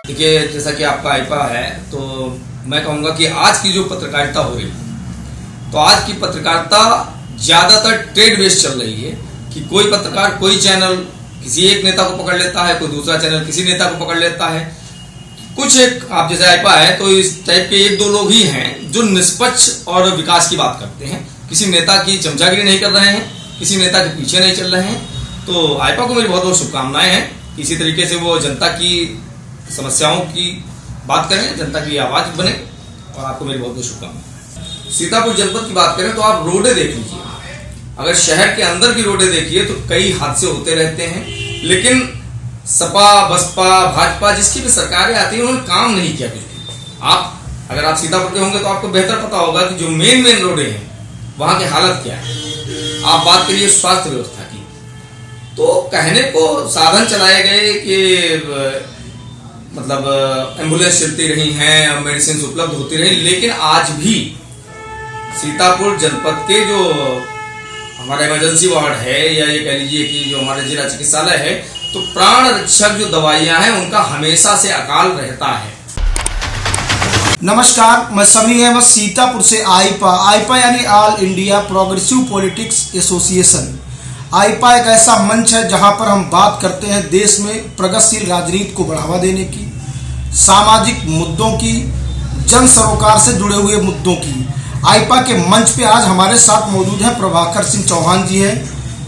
देखिए, जैसा कि आपका आईपा है, तो मैं कहूँगा कि आज की जो पत्रकारिता हो रही है, तो आज की पत्रकारिता ज़्यादातर ट्रेड बेस्ड चल रही है कि कोई पत्रकार कोई चैनल किसी एक नेता को पकड़ लेता है, कोई दूसरा चैनल किसी नेता को पकड़ लेता है। कुछ एक आप जैसे आईपा है तो इस टाइप के एक दो लोग ही हैं जो निष्पक्ष और विकास की बात करते हैं, किसी नेता की चमचागिरी नहीं कर रहे हैं, किसी नेता के पीछे नहीं चल रहे हैं। तो आईपा को मेरी बहुत बहुत शुभकामनाएं हैं। इसी तरीके से वो जनता की समस्याओं की बात करें, जनता की आवाज बने, और आपको मेरी बहुत बहुत शुभकामनाएं। सीतापुर जनपद की बात करें तो आप रोडें देख लीजिए, अगर शहर के अंदर की रोडें देखिए तो कई हादसे होते रहते हैं, लेकिन सपा बसपा भाजपा जिसकी भी सरकारें आती हैं उन्होंने काम नहीं किया बिल्कुल। आप अगर आप सीतापुर के होंगे तो आपको बेहतर पता होगा कि जो मेन रोडें हैं वहां की हालत क्या है। आप बात करिए स्वास्थ्य व्यवस्था की, तो कहने को साधन चलाए गए कि मतलब एम्बुलेंस चलती रही हैं, मेडिसिन उपलब्ध होती रही, लेकिन आज भी सीतापुर जनपद के जो हमारा इमरजेंसी वार्ड है, या ये कह लीजिए कि जो हमारे जिला चिकित्सालय है, तो प्राण रक्षक जो दवाइयां हैं उनका हमेशा से अकाल रहता है। नमस्कार, मैं समी अहमद सीतापुर से आईपा यानी All India Progressive Politics Association. आईपा एक ऐसा मंच है जहां पर हम बात करते हैं देश में प्रगतिशील राजनीति को बढ़ावा देने की, सामाजिक मुद्दों की, जन सरोकार से जुड़े हुए मुद्दों की। आईपा के मंच पे आज हमारे साथ मौजूद हैं प्रभाकर सिंह चौहान जी हैं,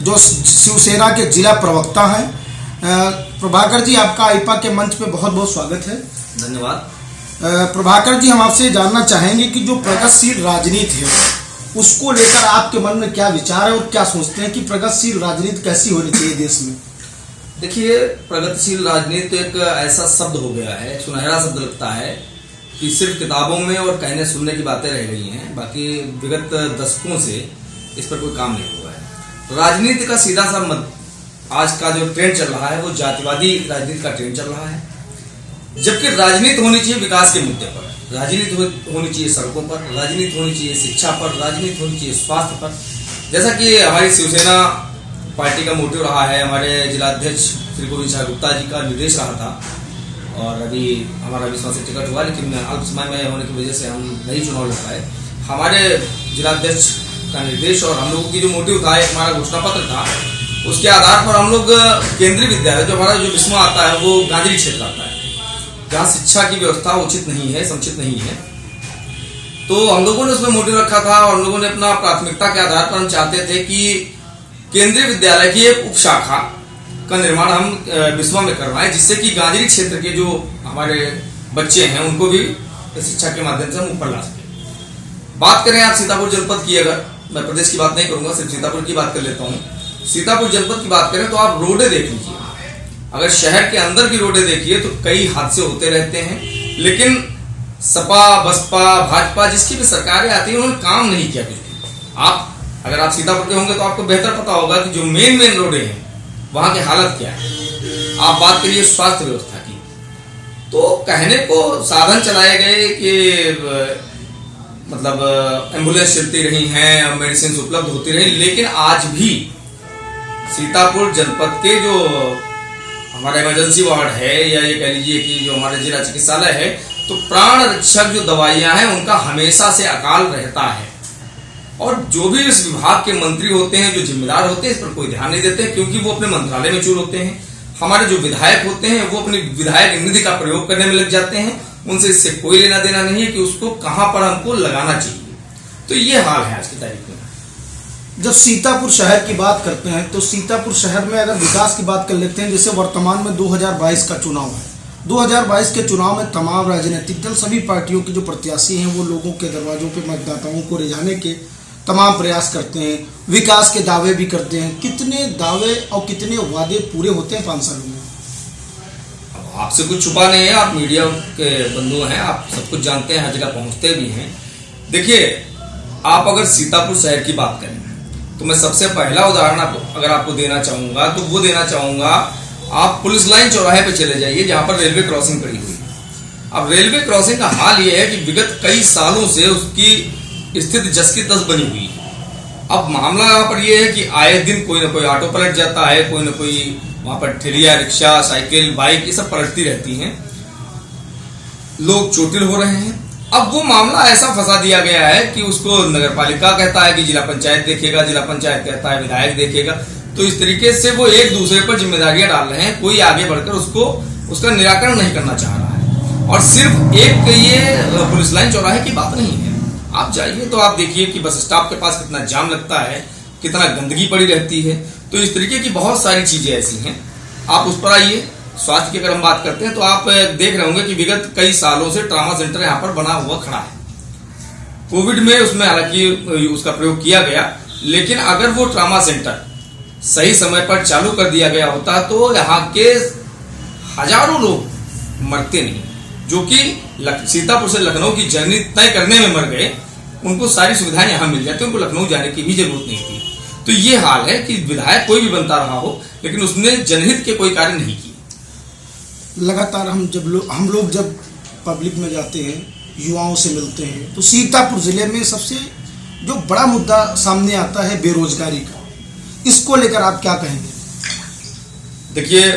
जो शिवसेना के जिला प्रवक्ता हैं। प्रभाकर जी, आपका आईपा के मंच पे बहुत बहुत स्वागत है। धन्यवाद। प्रभाकर जी, हम आपसे जानना चाहेंगे कि जो प्रगतिशील राजनीति है उसको लेकर आपके मन में क्या विचार है और क्या सोचते हैं कि प्रगतिशील राजनीति कैसी होनी चाहिए देश में? देखिए, प्रगतिशील राजनीति तो एक ऐसा शब्द हो गया है, सुनहरा शब्द लगता है कि सिर्फ किताबों में और कहने सुनने की बातें रह गई हैं, बाकी विगत दशकों से इस पर कोई काम नहीं हुआ है। राजनीति का सीधा सा आज का जो ट्रेंड चल रहा है वो जातिवादी राजनीति का ट्रेंड चल रहा है, जबकि राजनीति होनी चाहिए विकास के मुद्दे पर, राजनीति होनी चाहिए सड़कों पर, राजनीति होनी चाहिए शिक्षा पर, राजनीति होनी चाहिए स्वास्थ्य पर। जैसा कि हमारी शिवसेना पार्टी का मोटिव रहा है, हमारे जिलाध्यक्ष श्री गोविंद शाह गुप्ता जी का निर्देश रहा था, और अभी हमारा विश्वास से टिकट हुआ, लेकिन अल्प समय में होने की वजह से हम नहीं चुनाव लड़ पाए। हमारे जिलाध्यक्ष का निर्देश और हम लोगों की जो मोटिव था, एक हमारा घोषणा पत्र था, उसके आधार पर हम लोग केंद्रीय विद्यालय जो हमारा जो बिस्मा आता है वो गांधी क्षेत्र आता है, जहाँ शिक्षा की व्यवस्था उचित नहीं है, समुचित नहीं है। तो हम लोगों ने उसमें मोटिव रखा था, और हम लोगों ने अपना प्राथमिकता के आधार पर हम चाहते थे कि केंद्रीय विद्यालय की एक उप शाखा का निर्माण हम बिस्मा में करवाएं, जिससे कि गांधी क्षेत्र के जो हमारे बच्चे हैं उनको भी शिक्षा के माध्यम से हम ऊपर ला सकें। बात करें आप सीतापुर जनपद की, अगर मैं प्रदेश की बात नहीं करूंगा, सिर्फ सीतापुर की बात कर लेता हूँ। सीतापुर जनपद की बात करें तो आप रोडें देख लीजिए, अगर शहर के अंदर की रोडें देखिए तो कई हादसे होते रहते हैं, लेकिन सपा बसपा भाजपा जिसकी भी सरकारें आती हैं उन्होंने काम नहीं किया बिल्कुल। आप अगर आप सीतापुर के होंगे तो आपको बेहतर पता होगा कि जो मेन रोडें हैं वहां की हालत क्या है। आप बात करिए स्वास्थ्य व्यवस्था की, तो कहने को साधन चलाए गए कि मतलब एम्बुलेंस चलती रही हैं, मेडिसिन उपलब्ध होती रही, लेकिन आज भी सीतापुर जनपद के जो हमारा इमरजेंसी वार्ड है, या ये कह लीजिए कि जो हमारे जिला चिकित्सालय है, तो प्राण रक्षक जो दवाइयां हैं उनका हमेशा से अकाल रहता है। और जो भी इस विभाग के मंत्री होते हैं, जो जिम्मेदार होते हैं, इस पर कोई ध्यान नहीं देते, क्योंकि वो अपने मंत्रालय में चूर होते हैं। हमारे जो विधायक होते हैं वो अपनी विधायक निधि का प्रयोग करने में लग जाते हैं, उनसे इससे कोई लेना देना नहीं है कि उसको कहां पर हमको लगाना चाहिए। तो ये हाल है आज की तारीख में। जब सीतापुर शहर की बात करते हैं तो सीतापुर शहर में अगर विकास की बात कर लेते हैं, जैसे वर्तमान में 2022 का चुनाव है, 2022 के चुनाव में तमाम राजनीतिक दल, सभी पार्टियों के जो प्रत्याशी हैं वो लोगों के दरवाजों पे मतदाताओं को रिझाने के तमाम प्रयास करते हैं, विकास के दावे भी करते हैं। कितने दावे और कितने वादे पूरे होते हैं 5 सालों में? अब आपसे कुछ छुपा नहीं है, आप मीडिया के बंधु हैं, आप सब कुछ जानते हैं, हर जगह पहुंचते भी हैं। देखिए, आप अगर सीतापुर शहर की बात करें तो मैं सबसे पहला उदाहरण अगर आपको देना चाहूंगा तो वो देना चाहूंगा, आप पुलिस लाइन चौराहे पे चले जाइए जहां पर रेलवे क्रॉसिंग पड़ी हुई है। अब रेलवे क्रॉसिंग का हाल ये है कि विगत कई सालों से उसकी स्थिति जस की तस बनी हुई है। अब मामला यहाँ पर यह है कि आए दिन कोई ना कोई ऑटो पलट जाता है, कोई ना कोई वहां पर ठेलिया, रिक्शा, साइकिल, बाइक ये सब पलटती रहती हैं। लोग चोटिल हो रहे हैं। अब वो मामला ऐसा फंसा दिया गया है कि उसको नगर पालिका कहता है कि जिला पंचायत देखेगा, जिला पंचायत कहता है विधायक देखेगा। तो इस तरीके से वो एक दूसरे पर जिम्मेदारियां डाल रहे हैं, कोई आगे बढ़कर उसका निराकरण नहीं करना चाह रहा है। और सिर्फ एक ये पुलिस लाइन चौराहे की बात नहीं है, आप जाइए तो आप देखिए कि बस स्टॉप के पास कितना जाम लगता है, कितना गंदगी पड़ी रहती है। तो इस तरीके की बहुत सारी चीजें ऐसी हैं। आप उस पर आइए। स्वास्थ्य की अगर हम बात करते हैं तो आप देख रहे होंगे कि विगत कई सालों से ट्रॉमा सेंटर यहाँ पर बना हुआ खड़ा है। कोविड में उसमें हालांकि उसका प्रयोग किया गया, लेकिन अगर वो ट्रॉमा सेंटर सही समय पर चालू कर दिया गया होता तो यहाँ के हजारों लोग मरते नहीं। जो कि सीतापुर से लखनऊ की जर्नी तय करने में मर गए, उनको सारी सुविधाएं यहाँ मिल जाती, उनको लखनऊ जाने की भी जरूरत नहीं थी। तो ये हाल है कि विधायक कोई भी बनता रहा हो, लेकिन उसने जनहित के कोई कार्य नहीं किए। लगातार हम लोग जब पब्लिक में जाते हैं, युवाओं से मिलते हैं, तो सीतापुर जिले में सबसे जो बड़ा मुद्दा सामने आता है बेरोजगारी का। इसको लेकर आप क्या कहेंगे? देखिए,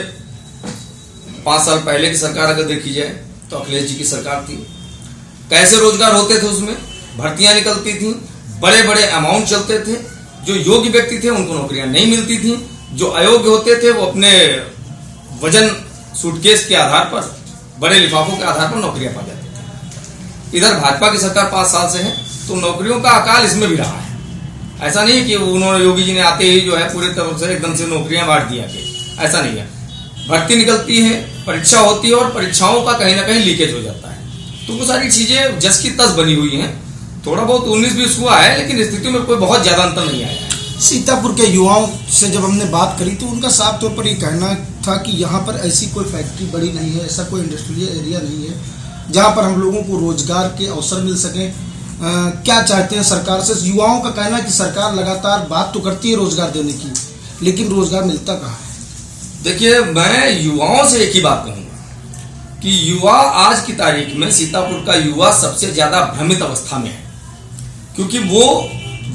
5 साल पहले की सरकार अगर देखी जाए तो अखिलेश जी की सरकार थी। कैसे रोजगार होते थे, उसमें भर्तियां निकलती थी, बड़े बड़े अमाउंट चलते थे। जो योग्य व्यक्ति थे उनको नौकरियां नहीं मिलती थी, जो अयोग्य होते थे वो अपने वजन सूटकेस के आधार पर, बड़े लिफाफों के आधार पर नौकरियां पा जाते थे। इधर भाजपा की सरकार 5 साल से है तो नौकरियों का अकाल इसमें भी रहा है। ऐसा नहीं कि उन्होंने योगी जी ने आते ही जो है पूरे तरह से एकदम से नौकरियां बांट दिया कि ऐसा नहीं है। भर्ती निकलती है, परीक्षा होती है और परीक्षाओं का कहीं ना कहीं लीकेज हो जाता है। तो वो सारी चीजें जस की तस बनी हुई हैं। थोड़ा बहुत 19-20 हुआ है, लेकिन स्थिति में कोई बहुत ज्यादा अंतर नहीं आया है। सीतापुर के युवाओं से जब हमने बात करी तो उनका साफ तौर पर ये कहना था कि यहाँ पर ऐसी कोई फैक्ट्री बड़ी नहीं है, ऐसा कोई इंडस्ट्रियल एरिया नहीं है जहाँ पर हम लोगों को रोजगार के अवसर मिल सके। क्या चाहते हैं सरकार से? युवाओं का कहना है कि सरकार लगातार बात तो करती है रोजगार देने की, लेकिन रोजगार मिलता कहाँ है? देखिए, मैं युवाओं से एक ही बात कहूंगा कि युवा आज की तारीख में, सीतापुर का युवा सबसे ज्यादा भ्रमित अवस्था में है। क्योंकि वो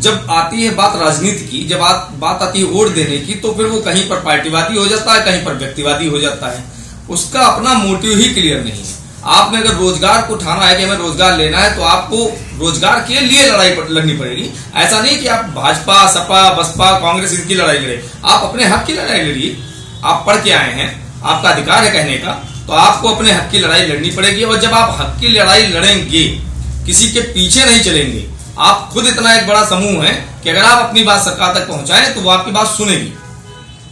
जब आती है बात राजनीति की, जब बात आती है वोट देने की, तो फिर वो कहीं पर पार्टीवादी हो जाता है, कहीं पर व्यक्तिवादी हो जाता है। उसका अपना मोटिव ही क्लियर नहीं है। आपने अगर रोजगार को ठाना है कि हमें रोजगार लेना है, तो आपको रोजगार के लिए लड़ाई लड़नी पड़ेगी। ऐसा नहीं कि आप भाजपा, सपा, बसपा, कांग्रेस इनकी लड़ाई लड़े। आप अपने हक की लड़ाई लड़िए। आप पढ़ के आए हैं, आपका अधिकार है कहने का, तो आपको अपने हक की लड़ाई लड़नी पड़ेगी। और जब आप हक की लड़ाई लड़ेंगे, किसी के पीछे नहीं चलेंगे, आप खुद इतना एक बड़ा समूह है कि अगर आप अपनी बात सरकार तक पहुंचाएं तो वो आपकी बात सुनेगी।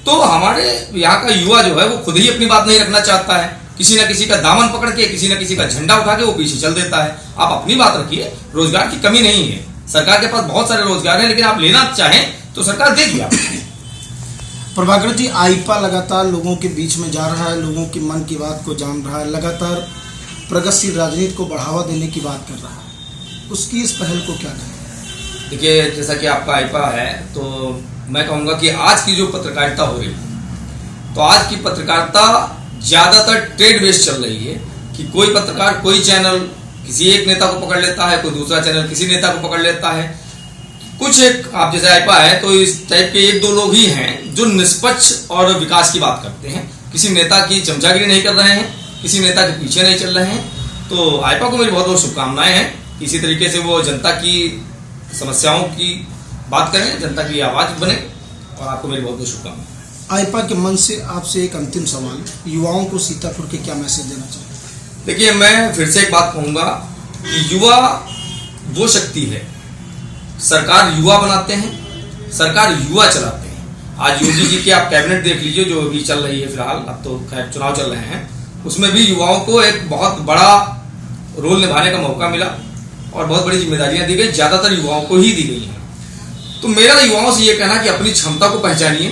तो हमारे यहाँ का युवा जो है वो खुद ही अपनी बात नहीं रखना चाहता है। किसी न किसी का दामन पकड़ के, किसी न किसी का झंडा उठा के वो पीछे चल देता है। आप अपनी बात रखिए। रोजगार की कमी नहीं है, सरकार के पास बहुत सारे रोजगार हैं, लेकिन आप लेना चाहें तो सरकार देगी आपको। प्रभाकर जी, आईपा लगातार लोगों के बीच में जा रहा है, लोगों के मन की बात को जान रहा है, लगातार प्रगतिशील राजनीति को बढ़ावा देने की बात कर रहा है। उसकी इस पहल को क्या कहें? देखिए, जैसा कि आपका आईपा है, तो मैं कहूँगा कि आज की जो पत्रकारिता हो रही है, तो आज की पत्रकारिता ज़्यादातर ट्रेड बेस्ड चल रही है कि कोई पत्रकार कोई चैनल किसी एक नेता को पकड़ लेता है, कोई दूसरा चैनल किसी नेता को पकड़ लेता है। कुछ एक, आप जैसे आईपा है तो इस टाइप के 1-2 लोग ही हैं जो निष्पक्ष और विकास की बात करते हैं, किसी नेता की चमचागिरी नहीं कर रहे हैं, किसी नेता के पीछे नहीं चल रहे हैं। तो आईपा को मेरी बहुत बहुत शुभकामनाएं हैं। इसी तरीके से वो जनता की समस्याओं की बात करें, जनता की आवाज बने, और आपको मेरी बहुत बहुत शुभकामनाएं। आईपा के मन से आपसे एक अंतिम सवाल, युवाओं को सीतापुर के क्या मैसेज देना चाहिए? देखिए, मैं फिर से एक बात कहूंगा कि युवा वो शक्ति है। सरकार युवा बनाते हैं, सरकार युवा चलाते हैं। आज योगी जी की आप कैबिनेट देख लीजिए जो अभी चल रही है फिलहाल, अब तो खैर चुनाव चल रहे हैं, उसमें भी युवाओं को एक बहुत बड़ा रोल निभाने का मौका मिला और बहुत बड़ी जिम्मेदारियां दी गई, ज्यादातर युवाओं को ही दी गई हैं। तो मेरा युवाओं से ये कहना कि अपनी क्षमता को पहचानिए।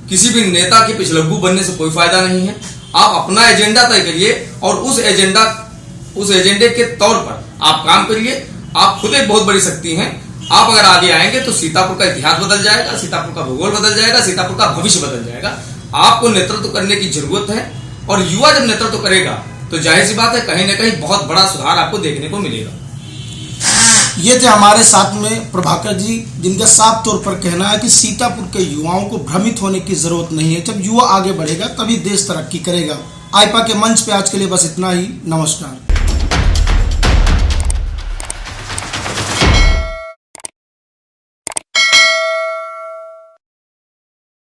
किसी भी नेता के पिछलग्गू बनने से कोई फायदा नहीं है। आप अपना एजेंडा तय करिए और उस एजेंडे के तौर पर आप काम करिए। आप खुद एक बहुत बड़ी शक्ति हैं। आप अगर आगे आएंगे तो सीतापुर का इतिहास बदल जाएगा, सीतापुर का भूगोल बदल जाएगा, सीतापुर का भविष्य बदल जाएगा। आपको नेतृत्व करने की जरूरत है, और युवा जब नेतृत्व करेगा तो जाहिर सी बात है कहीं ना कहीं बहुत बड़ा सुधार आपको देखने को मिलेगा। ये थे हमारे साथ में प्रभाकर जी, जिनका साफ तौर पर कहना है कि सीतापुर के युवाओं को भ्रमित होने की जरूरत नहीं है। जब युवा आगे बढ़ेगा तभी देश तरक्की करेगा। आईपा के मंच पे आज के लिए बस इतना ही। नमस्कार।